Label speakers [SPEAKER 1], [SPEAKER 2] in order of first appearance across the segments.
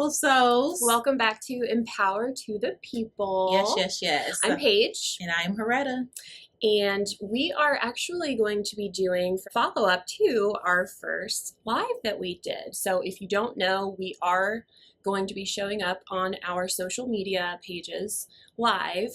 [SPEAKER 1] beautiful souls.
[SPEAKER 2] Welcome back to Empower to the People.
[SPEAKER 1] Yes.
[SPEAKER 2] I'm Paige.
[SPEAKER 1] And I'm Heretta.
[SPEAKER 2] And we are actually going to be doing follow-up to our first live that we did. So if you don't know, we are going to be showing up on our social media pages live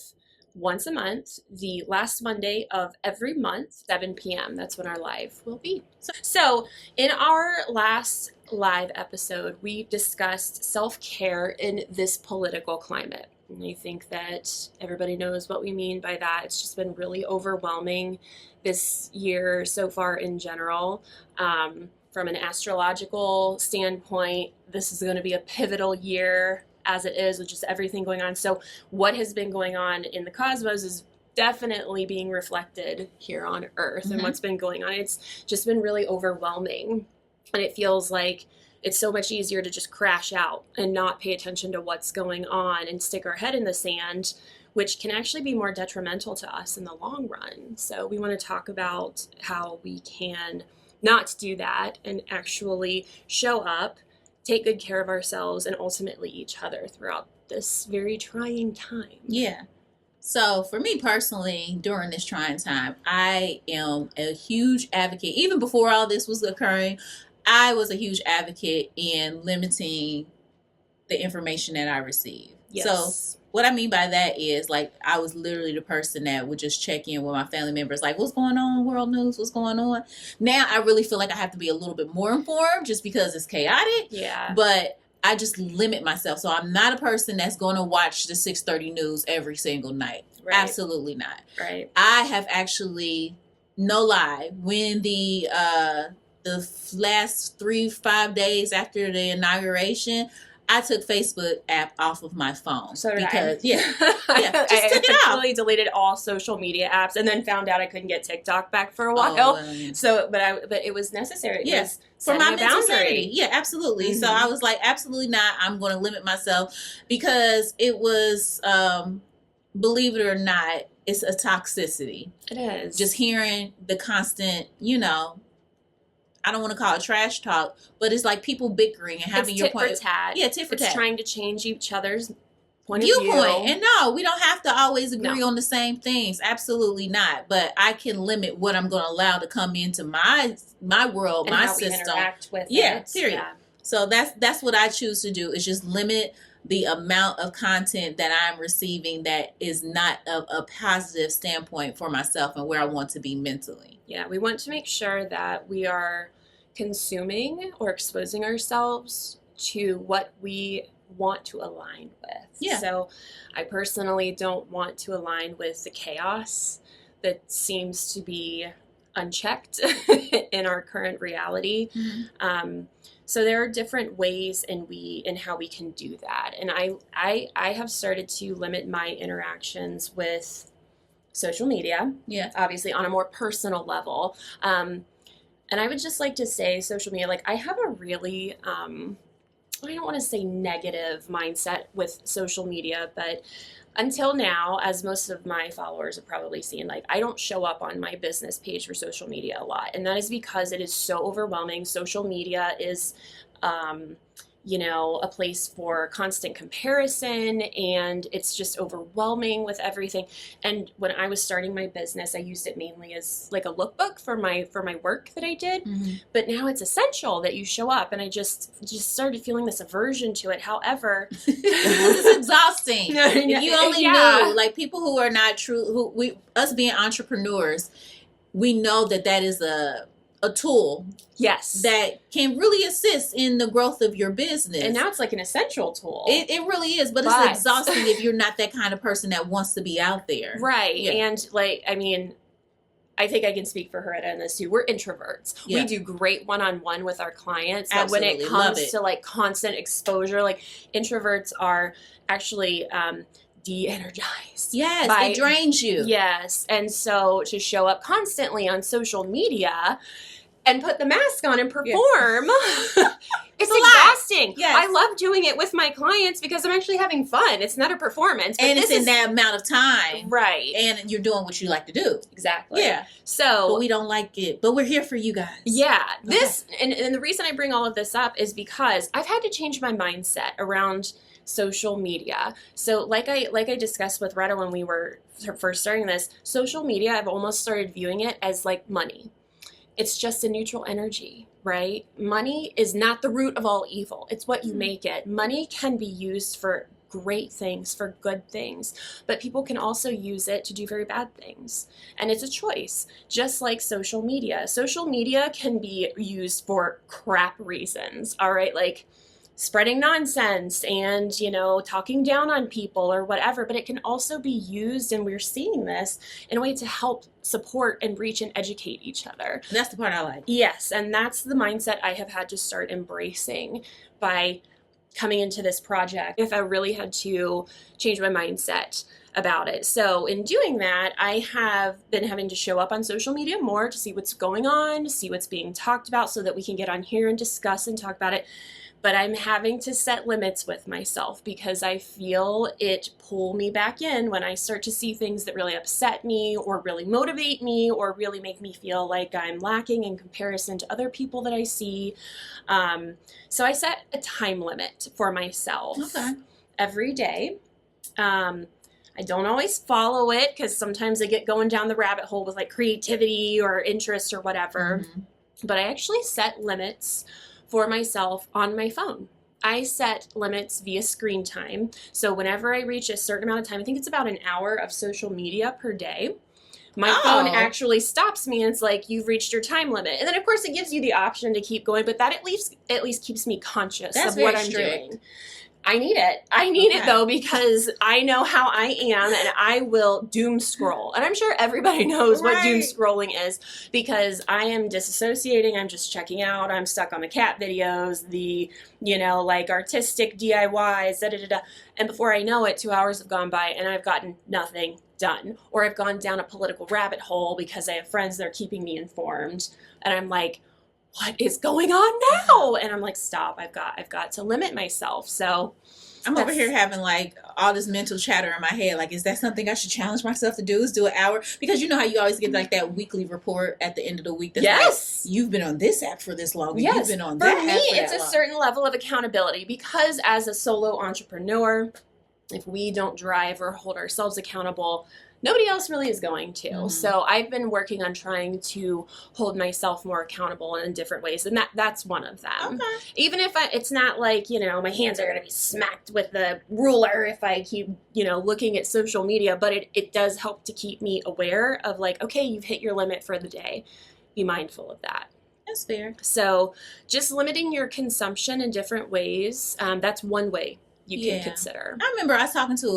[SPEAKER 2] once a month, the last Monday of every month, 7 p.m. That's when our live will be. So in our last live episode, we discussed self-care in this political climate. And I think that everybody knows what we mean by that. It's just been really overwhelming this year so far in general. From an astrological standpoint, this is going to be a pivotal year as it is with just everything going on. So what has been going on in the cosmos is definitely being reflected here on Earth and what's been going on. It's just been really overwhelming. And it feels like it's so much easier to just crash out and not pay attention to what's going on and stick our head in the sand, which can actually be more detrimental to us in the long run. So we want to talk about how we can not do that and actually show up, take good care of ourselves, and ultimately each other throughout this very trying time.
[SPEAKER 1] Yeah. So for me personally, during this trying time, I am a huge advocate. Even before all this was occurring, I was a huge advocate in limiting the information that I receive.
[SPEAKER 2] Yes.
[SPEAKER 1] So what I mean by that is, like, I was literally the person that would just check in with my family members, like, what's going on, world news, what's going on? Now I really feel like I have to be a little bit more informed just because it's chaotic.
[SPEAKER 2] Yeah.
[SPEAKER 1] But I just limit myself. So I'm not a person that's going to watch the 6:30 news every single night.
[SPEAKER 2] Right.
[SPEAKER 1] Absolutely not.
[SPEAKER 2] Right.
[SPEAKER 1] I have actually, no lie, when the last 3-5 days after the inauguration, I took Facebook app off of my phone.
[SPEAKER 2] So did
[SPEAKER 1] because,
[SPEAKER 2] I.
[SPEAKER 1] Yeah, just took it
[SPEAKER 2] I
[SPEAKER 1] off.
[SPEAKER 2] actually deleted all social media apps and then found out I couldn't get TikTok back for a while. But it was necessary. It was
[SPEAKER 1] for my
[SPEAKER 2] setting a
[SPEAKER 1] mental
[SPEAKER 2] boundary.
[SPEAKER 1] sanity. Yeah, absolutely. So I was like, absolutely not. I'm going to limit myself because it was, believe it or not, it's a toxicity.
[SPEAKER 2] It is.
[SPEAKER 1] Just hearing the constant, I don't want to call it trash talk, but it's like people bickering and having
[SPEAKER 2] it's
[SPEAKER 1] your
[SPEAKER 2] tit
[SPEAKER 1] point.
[SPEAKER 2] for tat.
[SPEAKER 1] Yeah, tit for tat.
[SPEAKER 2] It's trying to change each other's point of view.
[SPEAKER 1] And no, we don't have to always agree on the same things. Absolutely not. But I can limit what I'm going to allow to come into my world,
[SPEAKER 2] and
[SPEAKER 1] my
[SPEAKER 2] how
[SPEAKER 1] system.
[SPEAKER 2] We interact with
[SPEAKER 1] it. Period.
[SPEAKER 2] Yeah.
[SPEAKER 1] So that's what I choose to do, is just limit the amount of content that I'm receiving that is not a positive standpoint for myself and where I want to be mentally.
[SPEAKER 2] Yeah, we want to make sure that we are consuming or exposing ourselves to what we want to align with.
[SPEAKER 1] Yeah.
[SPEAKER 2] So I personally don't want to align with the chaos that seems to be unchecked in our current reality. So there are different ways in how we can do that. And I have started to limit my interactions with social media.
[SPEAKER 1] Yeah.
[SPEAKER 2] Obviously on a more personal level. And I would just like to say social media, like I have a really, I don't want to say negative mindset with social media, but until now, as most of my followers have probably seen, like I don't show up on my business page for social media a lot. And that is because it is so overwhelming. Social media is, a place for constant comparison, and it's just overwhelming with everything. And when I was starting my business, I used it mainly as like a lookbook for my work that I did. But now it's essential that you show up, and I just started feeling this aversion to it. However,
[SPEAKER 1] it's exhausting. If you only knew, like, people who are not true, us being entrepreneurs, we know that is a tool,
[SPEAKER 2] yes,
[SPEAKER 1] that can really assist in the growth of your business.
[SPEAKER 2] And now it's like an essential tool.
[SPEAKER 1] It really is, but it's exhausting if you're not that kind of person that wants to be out there.
[SPEAKER 2] Right.
[SPEAKER 1] Yeah.
[SPEAKER 2] And I think I can speak for Heretta in this too. We're introverts.
[SPEAKER 1] Yeah.
[SPEAKER 2] We do great one-on-one with our clients.
[SPEAKER 1] Absolutely.
[SPEAKER 2] But when it comes to like constant exposure, like introverts are actually de-energized.
[SPEAKER 1] Yes, it drains you.
[SPEAKER 2] Yes. And so to show up constantly on social media and put the mask on and
[SPEAKER 1] Yeah.
[SPEAKER 2] perform. It's
[SPEAKER 1] a lot.
[SPEAKER 2] exhausting.
[SPEAKER 1] Yes.
[SPEAKER 2] I love doing it with my clients because I'm actually having fun. It's not a performance. But
[SPEAKER 1] And it's in that amount of time.
[SPEAKER 2] Right.
[SPEAKER 1] And you're doing what you like to do.
[SPEAKER 2] Exactly.
[SPEAKER 1] Yeah.
[SPEAKER 2] So.
[SPEAKER 1] But we don't like it. But we're here for you guys.
[SPEAKER 2] Yeah. This, and the reason I bring all of this up is because I've had to change my mindset around social media. So like I discussed with Retta when we were first starting this, social media, I've almost started viewing it as like money. It's just a neutral energy, right? Money is not the root of all evil. It's what you make it. Money can be used for great things, for good things, but people can also use it to do very bad things. And it's a choice, just like social media. Social media can be used for crap reasons, all right? Like spreading nonsense and, talking down on people or whatever, but it can also be used, and we're seeing this, in a way to help support and reach and educate each other.
[SPEAKER 1] That's the part I like.
[SPEAKER 2] Yes, and that's the mindset I have had to start embracing by coming into this project. If I really had to change my mindset about it. So in doing that, I have been having to show up on social media more to see what's going on, to see what's being talked about so that we can get on here and discuss and talk about it. But I'm having to set limits with myself because I feel it pull me back in when I start to see things that really upset me or really motivate me or really make me feel like I'm lacking in comparison to other people that I see. So I set a time limit for myself every day. I don't always follow it because sometimes I get going down the rabbit hole with like creativity or interest or whatever. Mm-hmm. But I actually set limits for myself on my phone. I set limits via screen time. So whenever I reach a certain amount of time, I think it's about an hour of social media per day, my phone actually stops me and it's like, you've reached your time limit. And then of course it gives you the option to keep going, but that at least keeps me conscious of what I'm doing. I need it. I need it though, because I know how I am and I will doom scroll. And I'm sure everybody knows what doom scrolling is because I am disassociating. I'm just checking out. I'm stuck on the cat videos, the, like artistic DIYs, And before I know it, 2 hours have gone by and I've gotten nothing done. Or I've gone down a political rabbit hole because I have friends that are keeping me informed. And I'm like, what is going on now? And I'm like, stop, I've got to limit myself. So
[SPEAKER 1] I'm over here having like all this mental chatter in my head. Like, is that something I should challenge myself to do? Is do an hour? Because you know how you always get like that weekly report at the end of the week. That's like, you've been on this app for this long. And you've been on that app for
[SPEAKER 2] me, it's a certain level of accountability because as a solo entrepreneur, if we don't drive or hold ourselves accountable, nobody else really is going to. Mm-hmm. So I've been working on trying to hold myself more accountable in different ways. And that's one of them. Okay. Even if it's not like, my hands are going to be smacked with the ruler if I keep, looking at social media, but it does help to keep me aware of like, okay, you've hit your limit for the day. Be mindful of that.
[SPEAKER 1] That's fair.
[SPEAKER 2] So just limiting your consumption in different ways. That's one way you can consider.
[SPEAKER 1] I remember I was talking to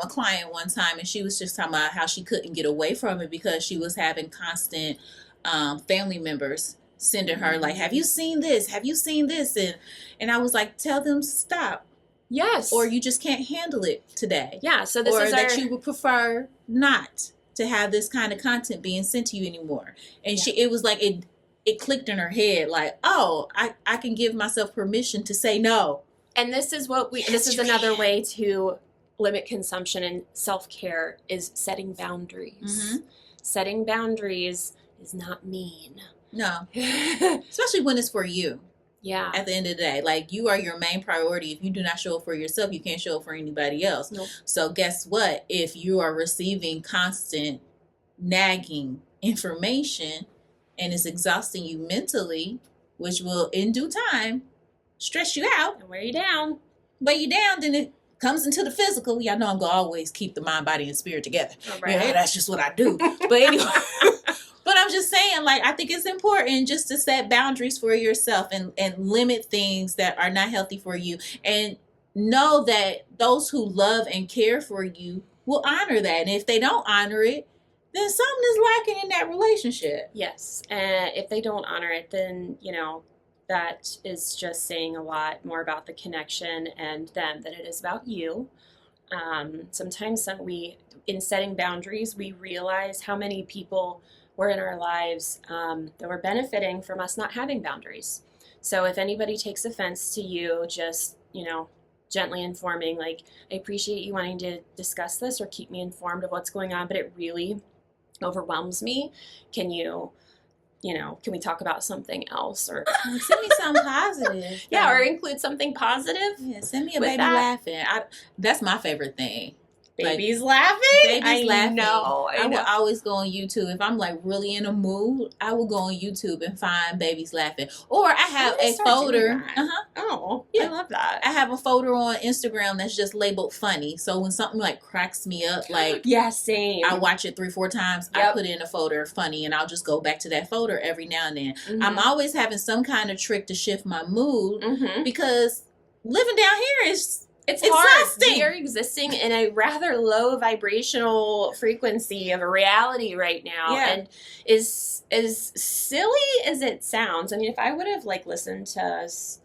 [SPEAKER 1] a client one time and she was just talking about how she couldn't get away from it because she was having constant family members sending her like, have you seen this? Have you seen this? And I was like, tell them stop.
[SPEAKER 2] Yes.
[SPEAKER 1] Or you just can't handle it today.
[SPEAKER 2] Yeah. So this is
[SPEAKER 1] that you would prefer not to have this kind of content being sent to you anymore. And it was like it clicked in her head like, oh, I can give myself permission to say no.
[SPEAKER 2] And this is this is another way to limit consumption and self-care is setting boundaries. Mm-hmm. Setting boundaries is not mean.
[SPEAKER 1] No. Especially when it's for you.
[SPEAKER 2] Yeah.
[SPEAKER 1] At the end of the day, like you are your main priority. If you do not show up for yourself, you can't show up for anybody else. Nope. So guess what? If you are receiving constant nagging information and it's exhausting you mentally, which will in due time stress you out
[SPEAKER 2] and weigh you down,
[SPEAKER 1] then it comes into the physical. Y'all know I'm gonna always keep the mind, body, and spirit together.
[SPEAKER 2] Right.
[SPEAKER 1] Yeah, that's just what I do. But anyway, but I'm just saying, like, I think it's important just to set boundaries for yourself and limit things that are not healthy for you, and know that those who love and care for you will honor that. And if they don't honor it, then something is lacking in that relationship.
[SPEAKER 2] Yes, and if they don't honor it, then that is just saying a lot more about the connection and them than it is about you. Sometimes in setting boundaries, we realize how many people were in our lives that were benefiting from us not having boundaries. So if anybody takes offense to you, just, gently informing, like, I appreciate you wanting to discuss this or keep me informed of what's going on, but it really overwhelms me. Can can we talk about something else? Or
[SPEAKER 1] send me something positive.
[SPEAKER 2] Yeah, or include something positive.
[SPEAKER 1] Yeah, send me a baby laughing. That's my favorite thing.
[SPEAKER 2] Babies laughing?
[SPEAKER 1] Babies laughing.
[SPEAKER 2] I
[SPEAKER 1] will always go on YouTube. If I'm like really in a mood, I will go on YouTube and find babies laughing. Or I have a folder.
[SPEAKER 2] Oh,
[SPEAKER 1] yeah.
[SPEAKER 2] I love that.
[SPEAKER 1] I have a folder on Instagram that's just labeled funny. So when something like cracks me up, like
[SPEAKER 2] yeah, same.
[SPEAKER 1] I watch it 3-4 times. Yep. I put in a folder funny, and I'll just go back to that folder every now and then. Mm-hmm. I'm always having some kind of trick to shift my mood because living down here is.
[SPEAKER 2] It's hard. We are existing in a rather low vibrational frequency of a reality right now. Yeah. And as silly as it sounds, I mean, if I would have listened to us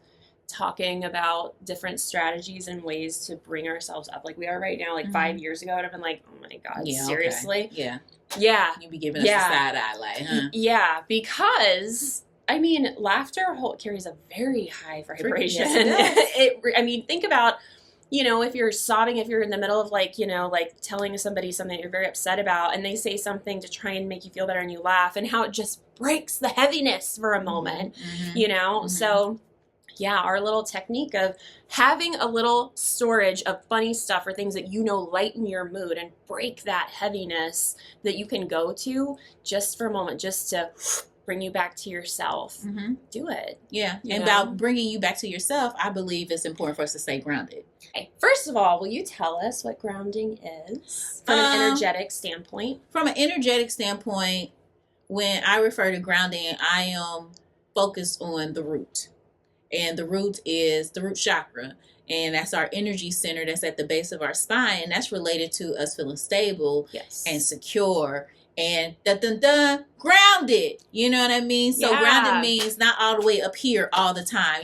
[SPEAKER 2] talking about different strategies and ways to bring ourselves up like we are right now, 5 years ago, I'd have been like, oh my God, seriously?
[SPEAKER 1] Okay.
[SPEAKER 2] Yeah.
[SPEAKER 1] You'd be giving us a side eye, huh?
[SPEAKER 2] Yeah, because laughter carries a very high vibration.
[SPEAKER 1] Yes,
[SPEAKER 2] think about, if you're sobbing, if you're in the middle of telling somebody something that you're very upset about, and they say something to try and make you feel better and you laugh, and how it just breaks the heaviness for a moment, So, yeah, our little technique of having a little storage of funny stuff or things that lighten your mood and break that heaviness that you can go to just for a moment, just to bring you back to yourself. Do it.
[SPEAKER 1] Yeah. And about bringing you back to yourself, I believe it's important for us to stay grounded.
[SPEAKER 2] Okay. First of all, will you tell us what grounding is from an energetic standpoint?
[SPEAKER 1] From an energetic standpoint, when I refer to grounding, I am focused on the root. And the root is the root chakra. And that's our energy center that's at the base of our spine. And that's related to us feeling stable and secure and grounded. You know what I mean? So grounded means not all the way up here all the time.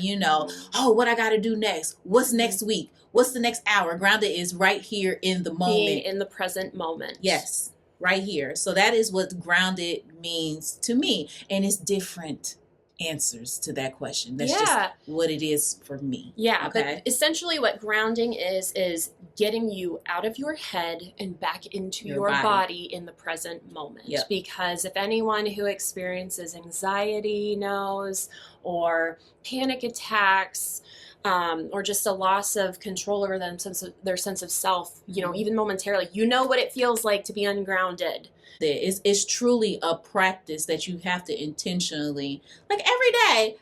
[SPEAKER 1] Oh, what I got to do next? What's next week? What's the next hour? Grounded is right here in the moment.
[SPEAKER 2] Being in the present moment.
[SPEAKER 1] Yes, right here. So that is what grounded means to me. And it's different answers to that question. That's just what it is for me.
[SPEAKER 2] Yeah, okay? But essentially what grounding is getting you out of your head and back into your body in the present moment. Yep. Because if anyone who experiences anxiety knows, or panic attacks, or just a loss of control over their sense of self, even momentarily, what it feels like to be ungrounded.
[SPEAKER 1] It's truly a practice that you have to intentionally, like every day.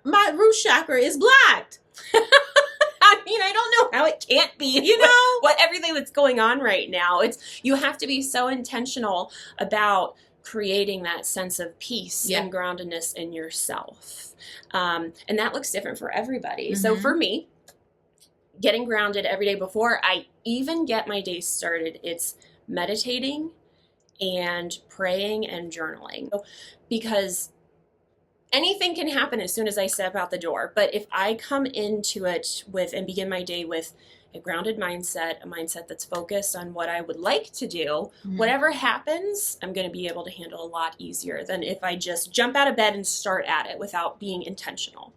[SPEAKER 1] My root chakra is blocked.
[SPEAKER 2] I don't know how it can't be. What everything that's going on right now. You have to be so intentional about creating that sense of peace and groundedness in yourself. And that looks different for everybody. So for me, getting grounded every day before I even get my day started, it's meditating and praying and journaling, because anything can happen as soon as I step out the door. But if I come into it and begin my day with a grounded mindset, a mindset that's focused on what I would like to do, whatever happens, I'm going to be able to handle a lot easier than if I just jump out of bed and start at it without being intentional.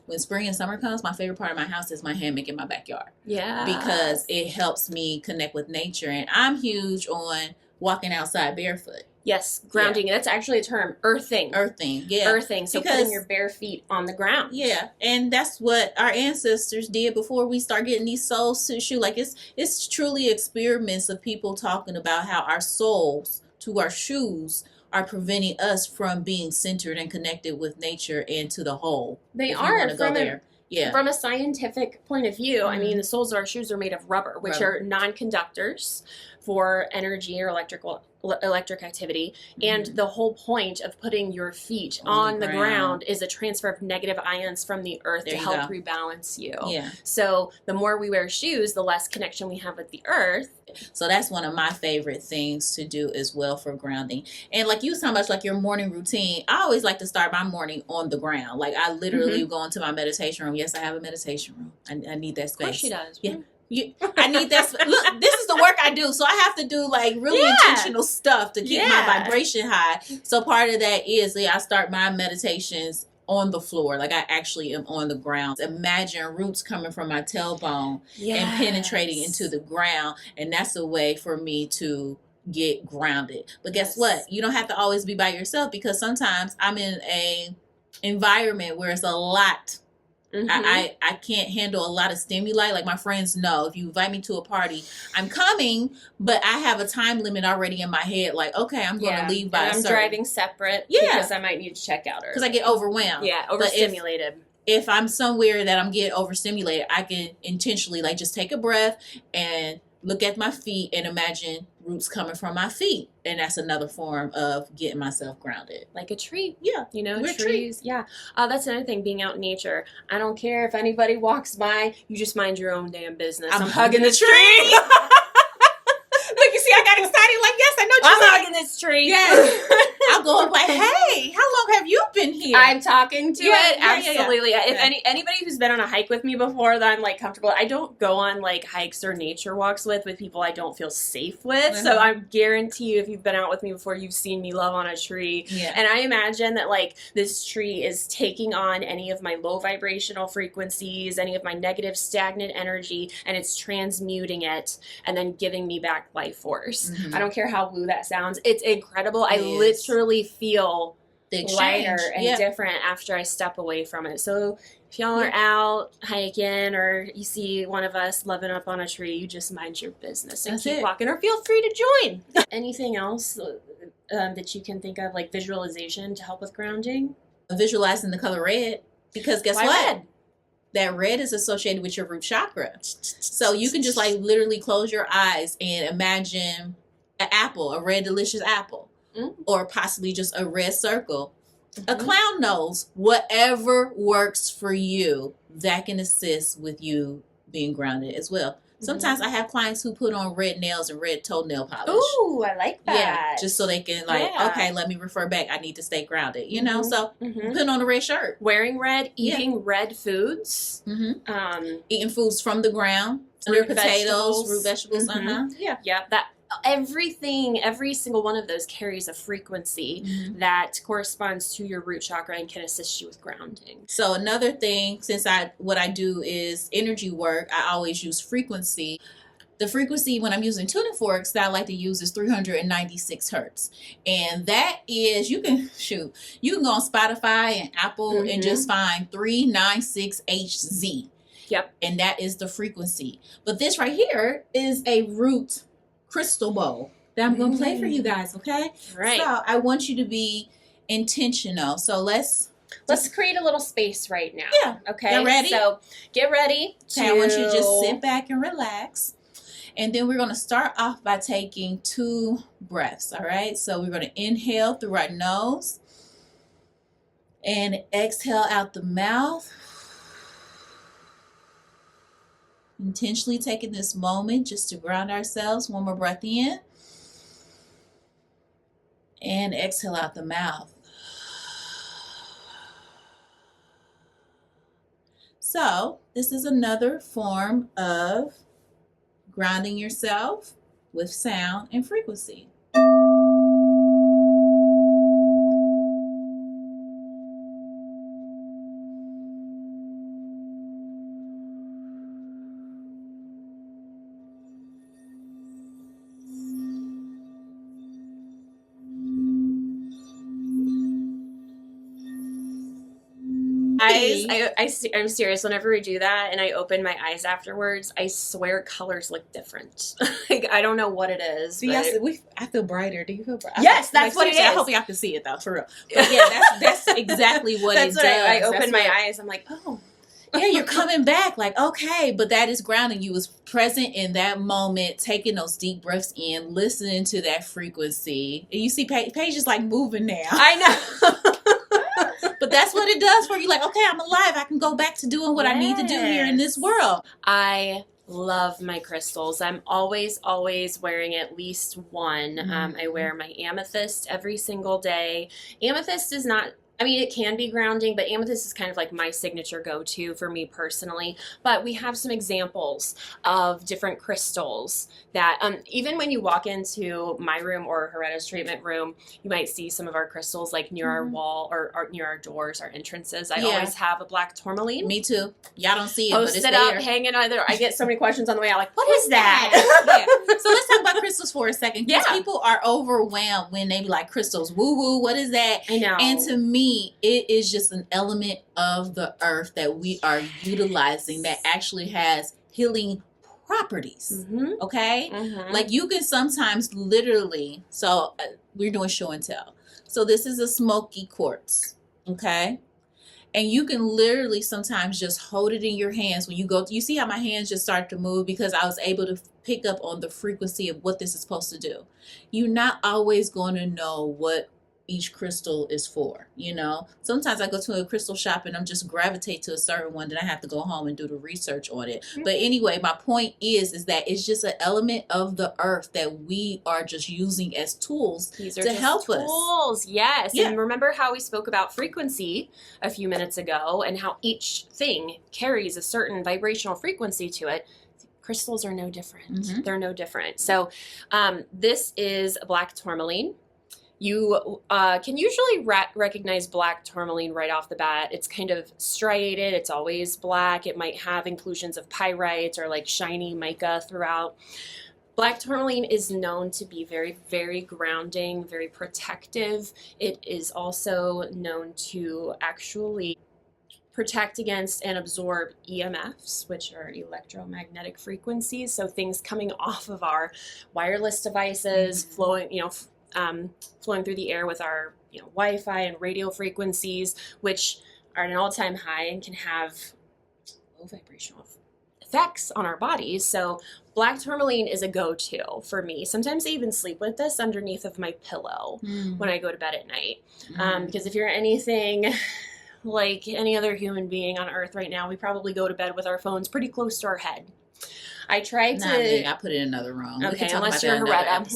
[SPEAKER 1] When spring and summer comes, my favorite part of my house is my hammock in my backyard.
[SPEAKER 2] Yeah.
[SPEAKER 1] Because it helps me connect with nature. And I'm huge on walking outside barefoot.
[SPEAKER 2] Yes, grounding. That's actually a term. Earthing.
[SPEAKER 1] Yeah.
[SPEAKER 2] Earthing. So putting your bare feet on the ground.
[SPEAKER 1] Yeah, and that's what our ancestors did before we start getting these soul shoes. Like it's truly experiments of people talking about how our souls to our shoes are preventing us from being centered and connected with nature and to the whole.
[SPEAKER 2] They are from a scientific point of view. I mean, the soles of our shoes are made of rubber, which are non-conductors for energy or electric activity. And the whole point of putting your feet on the ground is a transfer of negative ions from the earth to help rebalance you.
[SPEAKER 1] Yeah.
[SPEAKER 2] So the more we wear shoes, the less connection we have with the earth.
[SPEAKER 1] So that's one of my favorite things to do as well for grounding. And like you was talking about, like your morning routine, I always like to start my morning on the ground. Like I literally go into my meditation room. Yes, I have a meditation room. I need that space.
[SPEAKER 2] Of course she does.
[SPEAKER 1] Yeah. I need that. Look, this is the work I do. So I have to do like really intentional stuff to keep my vibration high. So part of that is I start my meditations on the floor. Like I actually am on the ground. Imagine roots coming from my tailbone and penetrating into the ground. And that's a way for me to get grounded. But guess what? You don't have to always be by yourself, because sometimes I'm in a environment where it's a lot. I can't handle a lot of stimuli. Like my friends know, if you invite me to a party, I'm coming, but I have a time limit already in my head. Like, okay, I'm going to leave by
[SPEAKER 2] and I'm driving separate because I might need to check out.
[SPEAKER 1] Because I get overwhelmed.
[SPEAKER 2] Yeah, overstimulated.
[SPEAKER 1] If I'm somewhere that I'm getting overstimulated, I can intentionally like just take a breath and look at my feet and imagine roots coming from my feet. And that's another form of getting myself grounded.
[SPEAKER 2] Like a tree.
[SPEAKER 1] Yeah.
[SPEAKER 2] You know, trees. Yeah. That's another thing, being out in nature. I don't care if anybody walks by, you just mind your own damn business. I'm hugging this tree.
[SPEAKER 1] Look, you see, I got excited. Like, yes, I know
[SPEAKER 2] I'm hugging this tree.
[SPEAKER 1] Yes. I'll go and like, hey, how long have you been here?
[SPEAKER 2] I'm talking to it. Absolutely. If anybody who's been on a hike with me before that I'm like comfortable, I don't go on like hikes or nature walks with people I don't feel safe with. So I guarantee you, if you've been out with me before, you've seen me love on a tree. Yeah. And I imagine that like this tree is taking on any of my low vibrational frequencies, any of my negative stagnant energy, and it's transmuting it and then giving me back life force. I don't care how woo that sounds. It's incredible. I literally feel lighter and different after I step away from it. So if y'all are out hiking or you see one of us loving up on a tree, you just mind your business and keep walking, or feel free to join. Anything else that you can think of, like visualization to help with grounding?
[SPEAKER 1] Visualizing the color red, because guess what? Red? That red is associated with your root chakra. So you can just like literally close your eyes and imagine an apple, a red delicious apple, or possibly just a red circle, a clown nose, whatever works for you, that can assist with you being grounded as well. Sometimes I have clients who put on red nails and red toenail polish.
[SPEAKER 2] Ooh, I like that.
[SPEAKER 1] Yeah, just so they can like, okay, let me refer back. I need to stay grounded, you know? So putting on a red shirt.
[SPEAKER 2] Wearing red, eating red foods.
[SPEAKER 1] Eating foods from the ground. Root potatoes, root vegetables.
[SPEAKER 2] Yeah, that everything, every single one of those carries a frequency that corresponds to your root chakra and can assist you with grounding.
[SPEAKER 1] So another thing, since what I do is energy work, I always use frequency. The frequency when I'm using tuning forks that I like to use is 396 hertz. And that is, you can go on Spotify and Apple and just find 396HZ.
[SPEAKER 2] Yep.
[SPEAKER 1] And that is the frequency. But this right here is a root crystal bowl that I'm going to play for you guys, okay?
[SPEAKER 2] Right.
[SPEAKER 1] So I want you to be intentional. So let's
[SPEAKER 2] create a little space right now.
[SPEAKER 1] Yeah.
[SPEAKER 2] Okay.
[SPEAKER 1] You ready?
[SPEAKER 2] So get ready.
[SPEAKER 1] Okay, I want you to just sit back and relax. And then we're going to start off by taking 2 breaths, all right? So we're going to inhale through our nose and exhale out the mouth. Intentionally taking this moment just to ground ourselves. One more breath in. And exhale out the mouth. So this is another form of grounding yourself with sound and frequency.
[SPEAKER 2] I'm serious. Whenever we do that and I open my eyes afterwards, I swear colors look different. Like, I don't know what it is.
[SPEAKER 1] I feel brighter. Do you feel brighter?
[SPEAKER 2] Yes, that's what it is.
[SPEAKER 1] I hope y'all can see it though, for real. But yeah, that's exactly what it does.
[SPEAKER 2] I open my eyes. I'm like, oh.
[SPEAKER 1] Yeah, you're coming back like, okay, but that is grounding. You was present in that moment, taking those deep breaths in, listening to that frequency. And you see Paige is like moving now.
[SPEAKER 2] I know.
[SPEAKER 1] But that's what it does for you. Like, okay, I'm alive. I can go back to doing what I need to do here in this world.
[SPEAKER 2] I love my crystals. I'm always wearing at least one. I wear my amethyst every single day. Amethyst is not I mean, it can be grounding, but amethyst is kind of like my signature go-to for me personally. But we have some examples of different crystals that even when you walk into my room or Heretta's treatment room, you might see some of our crystals like near our wall or near our doors, our entrances. I always have a black tourmaline.
[SPEAKER 1] Me too. Y'all don't see it,
[SPEAKER 2] Posted
[SPEAKER 1] but it's there.
[SPEAKER 2] up, hanging on there. I get so many questions on the way out, like, what is that?
[SPEAKER 1] Yeah. So let's talk about crystals for a second. Because people are overwhelmed when they be like, crystals, woo-woo, what is that?
[SPEAKER 2] I know.
[SPEAKER 1] And to me, it is just an element of the earth that we are utilizing that actually has healing properties. Okay? Like you can sometimes literally, so we're doing show and tell. So this is a smoky quartz. Okay? And you can literally sometimes just hold it in your hands when you go. You see how my hands just start to move because I was able to pick up on the frequency of what this is supposed to do. You're not always going to know what each crystal is for, you know. Sometimes I go to a crystal shop and I'm just gravitate to a certain one, then I have to go home and do the research on it. But anyway, my point is that it's just an element of the earth that we are just using as tools to help us.
[SPEAKER 2] Tools, yes. Yeah. And remember how we spoke about frequency a few minutes ago and how each thing carries a certain vibrational frequency to it. Crystals are no different. They're no different. So this is a black tourmaline. You can usually recognize black tourmaline right off the bat. It's kind of striated. It's always black. It might have inclusions of pyrite or like shiny mica throughout. Black tourmaline is known to be very, very grounding, very protective. It is also known to actually protect against and absorb EMFs, which are electromagnetic frequencies. So things coming off of our wireless devices, flowing through the air with our Wi-Fi and radio frequencies, which are at an all-time high and can have low vibrational effects on our bodies. So black tourmaline is a go-to for me. Sometimes I even sleep with this underneath of my pillow when I go to bed at night. Because if you're anything like any other human being on earth right now, we probably go to bed with our phones pretty close to our head. I tried to...
[SPEAKER 1] Me. I put it in another room.
[SPEAKER 2] Okay, unless you're Heretta.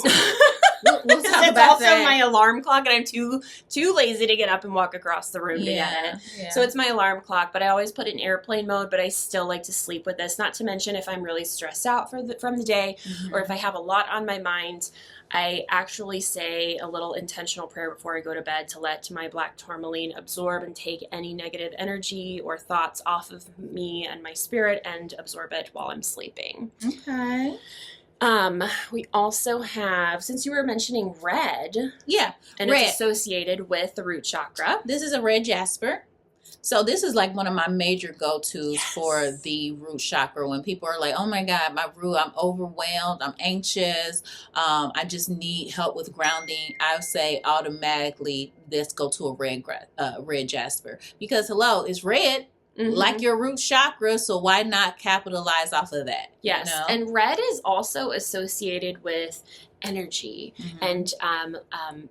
[SPEAKER 1] We'll talk
[SPEAKER 2] it's
[SPEAKER 1] about
[SPEAKER 2] also
[SPEAKER 1] that.
[SPEAKER 2] my alarm clock, and I'm too lazy to get up and walk across the room to get it. Yeah. So it's my alarm clock, but I always put it in airplane mode, but I still like to sleep with this. Not to mention if I'm really stressed out from the day, or if I have a lot on my mind, I actually say a little intentional prayer before I go to bed to let my black tourmaline absorb and take any negative energy or thoughts off of me and my spirit and absorb it while I'm sleeping.
[SPEAKER 1] Okay.
[SPEAKER 2] We also have, since you were mentioning red.
[SPEAKER 1] Yeah.
[SPEAKER 2] And
[SPEAKER 1] red.
[SPEAKER 2] It's associated with the root chakra.
[SPEAKER 1] This is a red jasper. So this is like one of my major go-tos for the root chakra. When people are like, oh my God, my root, I'm overwhelmed, I'm anxious, I just need help with grounding. I would say automatically, let's go to a red jasper. Because hello, it's red. Like your root chakra, so why not capitalize off of that?
[SPEAKER 2] Yes, you know? And red is also associated with energy and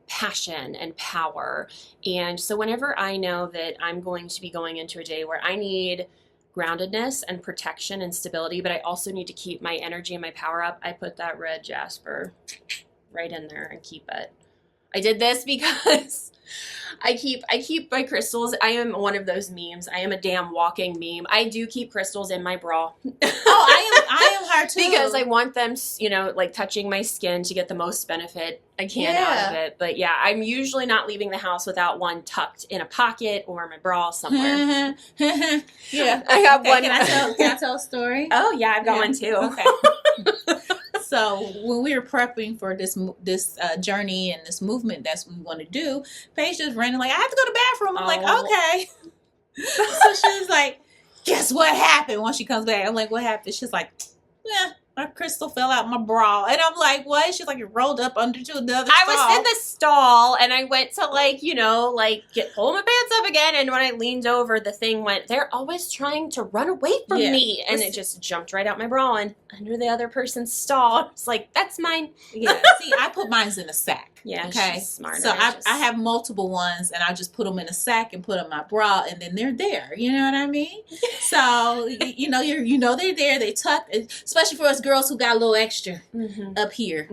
[SPEAKER 2] passion and power. And so whenever I know that I'm going to be going into a day where I need groundedness and protection and stability, but I also need to keep my energy and my power up, I put that red jasper right in there and keep it. I did this because I keep my crystals. I am one of those memes. I am a damn walking meme. I do keep crystals in my bra.
[SPEAKER 1] I am her too.
[SPEAKER 2] Because I want them, like touching my skin to get the most benefit I can out of it. But yeah, I'm usually not leaving the house without one tucked in a pocket or my bra somewhere.
[SPEAKER 1] Yeah.
[SPEAKER 2] I have one.
[SPEAKER 1] Can I tell a story?
[SPEAKER 2] Oh yeah, I've got one too.
[SPEAKER 1] Okay. So when we were prepping for this journey and this movement that we want to do, Paige just ran like, I have to go to the bathroom. I'm like, okay. So she was like, guess what happened when she comes back? I'm like, what happened? She's like, yeah, my crystal fell out my bra. And I'm like, what? She's like, it rolled up under to another stall.
[SPEAKER 2] I was in the stall and I went to pull my pants up again. And when I leaned over, the thing went, they're always trying to run away from me. And it just jumped right out my bra and under the other person's stall. It's like, that's mine.
[SPEAKER 1] Yeah. See, I put mine in a sack.
[SPEAKER 2] Yeah,
[SPEAKER 1] Okay,
[SPEAKER 2] she's smarter.
[SPEAKER 1] so I have multiple ones, and I just put them in a sack and put them in my bra, and then they're there. You know what I mean? So they're there. They tuck, especially for us girls who got a little extra up here.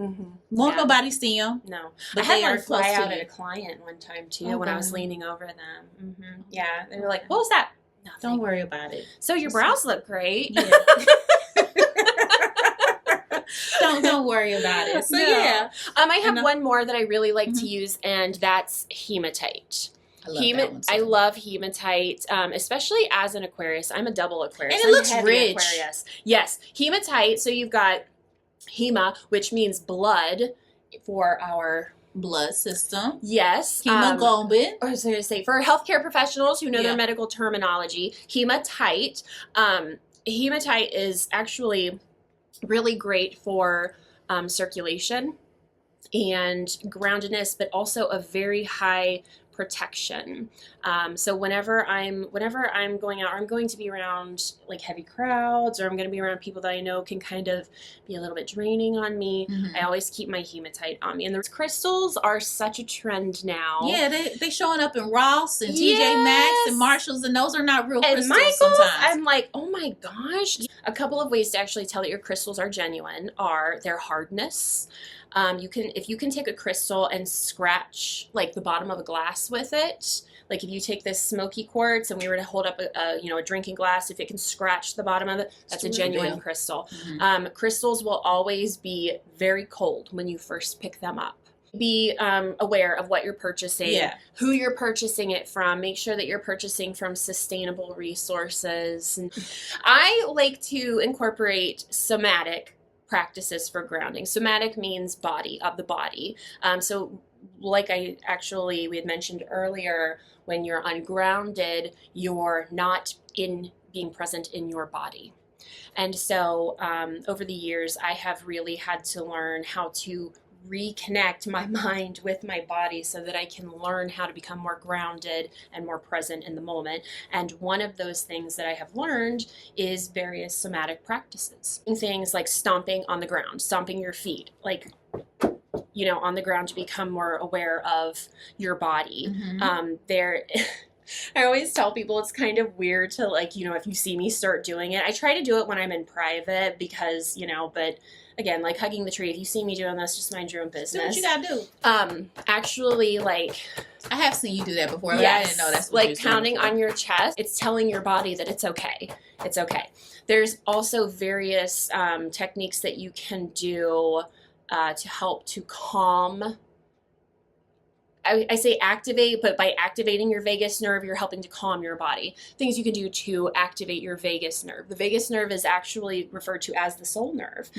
[SPEAKER 1] Won't nobody see them?
[SPEAKER 2] No,
[SPEAKER 1] but
[SPEAKER 2] I had
[SPEAKER 1] they
[SPEAKER 2] one
[SPEAKER 1] are close
[SPEAKER 2] fly
[SPEAKER 1] to
[SPEAKER 2] out
[SPEAKER 1] you.
[SPEAKER 2] at a client one time too
[SPEAKER 1] Oh,
[SPEAKER 2] when I was leaning over them. Yeah, they were like, "What was that?" Nothing.
[SPEAKER 1] Don't worry about it.
[SPEAKER 2] So your brows look great.
[SPEAKER 1] Yeah. Don't worry about it. So yeah.
[SPEAKER 2] I have one more that I really like to use, and that's hematite. I love hematite, especially as an Aquarius. I'm a double Aquarius.
[SPEAKER 1] And it looks rich.
[SPEAKER 2] Aquarius. Yes, hematite. So you've got hema, which means blood for our
[SPEAKER 1] blood system.
[SPEAKER 2] Yes.
[SPEAKER 1] Hemoglobin.
[SPEAKER 2] I was going to say, for healthcare professionals who know their medical terminology, hematite. Hematite is actually really great for circulation and groundedness, but also a very high protection. So whenever I'm going out, or I'm going to be around like heavy crowds, or I'm going to be around people that I know can kind of be a little bit draining on me, I always keep my hematite on me. And the crystals are such a trend now.
[SPEAKER 1] Yeah, they showing up in Ross and TJ Maxx and Marshalls, and those are not real crystals.
[SPEAKER 2] Michael's,
[SPEAKER 1] sometimes
[SPEAKER 2] I'm like, oh my gosh. A couple of ways to actually tell that your crystals are genuine are their hardness. If you can take a crystal and scratch like the bottom of a glass with it, like if you take this smoky quartz and we were to hold up a drinking glass, if it can scratch the bottom of it, that's a genuine crystal. Crystals will always be very cold when you first pick them up. Be aware of what you're purchasing, who you're purchasing it from. Make sure that you're purchasing from sustainable resources. And I like to incorporate somatic practices for grounding. Somatic means body, of the body. So like we had mentioned earlier, when you're ungrounded, you're not being present in your body. And so over the years, I have really had to learn how to reconnect my mind with my body so that I can learn how to become more grounded and more present in the moment. And one of those things that I have learned is various somatic practices. Things like stomping on the ground, stomping your feet, like, on the ground to become more aware of your body. I always tell people it's kind of weird to if you see me start doing it. I try to do it when I'm in private because, but again, like hugging the tree, if you see me doing this, just mind your own business.
[SPEAKER 1] Do what you gotta do.
[SPEAKER 2] Actually, I
[SPEAKER 1] have seen you do that before, but I didn't know that's what
[SPEAKER 2] like pounding on your chest. It's telling your body that it's okay. It's okay. There's also various techniques that you can do to help to calm. I say activate, but by activating your vagus nerve, you're helping to calm your body. Things you can do to activate your vagus nerve. The vagus nerve is actually referred to as the soul nerve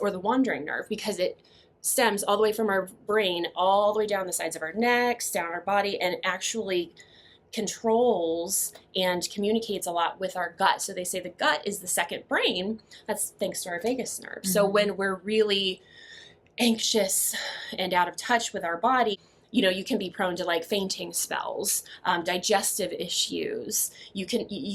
[SPEAKER 2] or the wandering nerve, because it stems all the way from our brain, all the way down the sides of our necks, down our body, and actually controls and communicates a lot with our gut. So they say the gut is the second brain. That's thanks to our vagus nerve. So when we're really anxious and out of touch with our body, you can be prone to fainting spells, digestive issues. You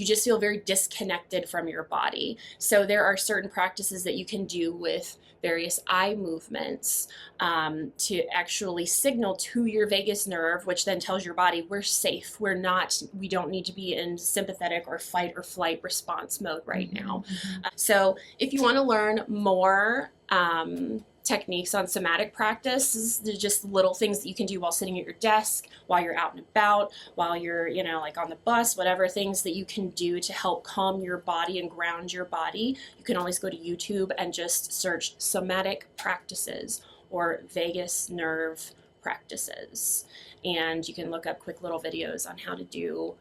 [SPEAKER 2] just feel very disconnected from your body. So there are certain practices that you can do with various eye movements to actually signal to your vagus nerve, which then tells your body we're safe. We don't need to be in sympathetic or fight or flight response mode right now. So if you want to learn more, techniques on somatic practice, they're just little things that you can do while sitting at your desk, while you're out and about, while you're on the bus, whatever things that you can do to help calm your body and ground your body. You can always go to YouTube and just search somatic practices or vagus nerve practices, and you can look up quick little videos on how to do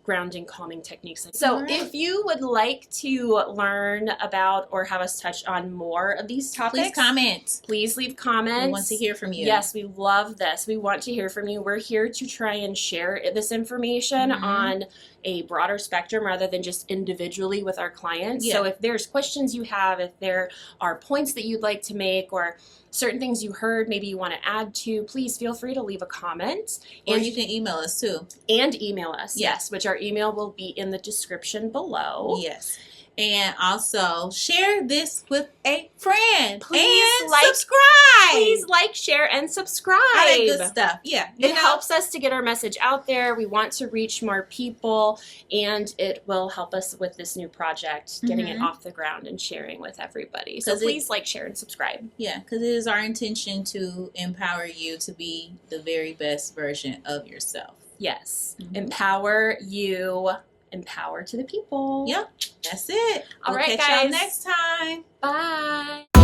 [SPEAKER 2] grounding, calming techniques. So if you would like to learn about or have us touch on more of these topics, please leave comments.
[SPEAKER 1] We want to hear from you.
[SPEAKER 2] Yes, we love this. We want to hear from you. We're here to try and share this information on a broader spectrum rather than just individually with our clients. So if there's questions you have, if there are points that you'd like to make, or certain things you heard maybe you want to add to, please feel free to leave a comment.
[SPEAKER 1] Or you can email us too.
[SPEAKER 2] And email us, yes, which our email will be in the description below.
[SPEAKER 1] Yes. And also share this with a friend.
[SPEAKER 2] Please
[SPEAKER 1] and
[SPEAKER 2] like,
[SPEAKER 1] subscribe.
[SPEAKER 2] Please like, share, and subscribe.
[SPEAKER 1] All that good stuff. Yeah.
[SPEAKER 2] It helps us to get our message out there. We want to reach more people, and it will help us with this new project, getting it off the ground and sharing with everybody. So please like, share, and subscribe.
[SPEAKER 1] Yeah, because it is our intention to empower you to be the very best version of yourself.
[SPEAKER 2] Yes. Empower you. Empower to the people.
[SPEAKER 1] Yep, that's it.
[SPEAKER 2] All right,
[SPEAKER 1] catch
[SPEAKER 2] guys.
[SPEAKER 1] y'all next time.
[SPEAKER 2] Bye.